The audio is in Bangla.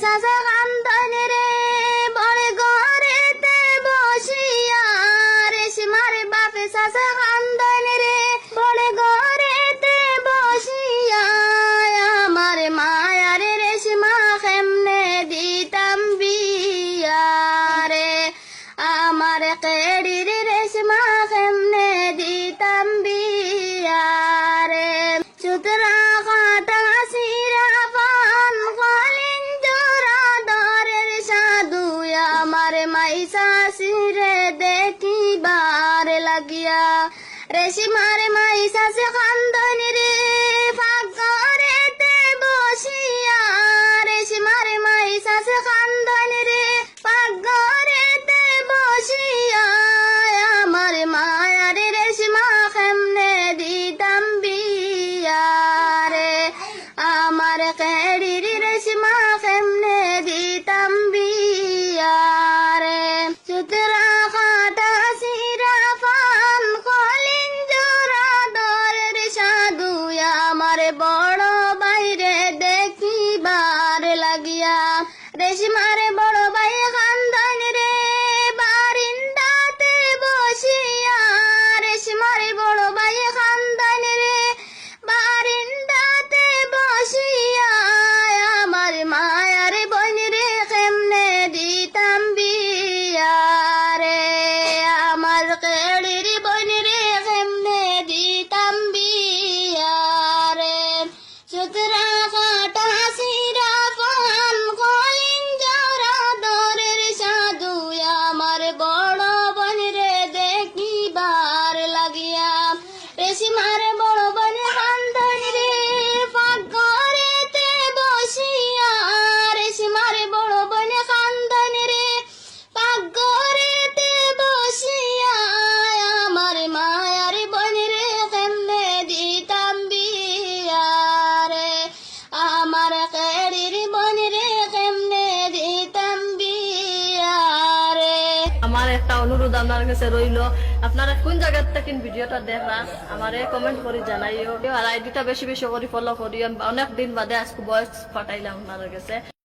সাসা কান্দনে রে বড় ঘরেতে বসিয়া রেশমার বাপে সাসা কান্দনে রে বড় ঘরেতে বসিয়া আমার মায়ার রেশমা কেমনে দিতাম বিয়া রে আমার কেড়ির রেশমা কেমনে দিতাম বিয়া রে সুতরা কাটা সিরা পান কলিন জোড়া দরের সাধু আমার মাইসা সিরে দেখিবার লাগিয়া রেশমার মাইসা সে কান্দনি রে ফাগরেতে বসিয়া রেশমার মাইসা সে কান্দনি রে ফাগরেতে বসিয়া আমার মায়ার রেশমা কেমনে দিতাম বিয়া রে আমার কেড়ির রেশমা কেমনে দিতাম বিয়া রে সুতরা কাটা সিরা পান কলিন জোড়া দরের সাধু আমার বড় বাইরে দেখিবার লাগিয়া রেশমার বড় ভাই কান্দন রে বারিন্দাতে বসিয়া রেশমার বড় ভাই কান্দন রে বারিন্দাতে বসিয়া আমার মায়ার বোন রে কেমনে দিতাম বিয়া রে আমার কেড়ির বোন রে কেমনে দিতাম বিয়া রে সুতরা কাটা সিরা পান কলিন জোড়া দরের সাধু আমার বড় বোন রে দেখিবার লাগিয়া রেশমার বড় বোন কান্দন রে ফাগরেতে বসিয়া রেশমার বড় বোন কান্দন রে ফাগরেতে বসিয়া আমার মায়ার বোন রে কেমনে দিতাম বিয়া রে আমার কেড়ির বোন রে কেমনে দিতাম বিয়া রে। আমার একটা অনুরোধ আপনার কাছে রইল, আপনারা কোন জায়গার থেকে ভিডিওটা দেখরা আমারে কমেন্ট করে জানাইও, আর আইডিটা বেশি বেশি করে ফলো করিও। অনেক দিন বাদে আজকে ভয়েস পাঠাইলাম আপনার কাছে।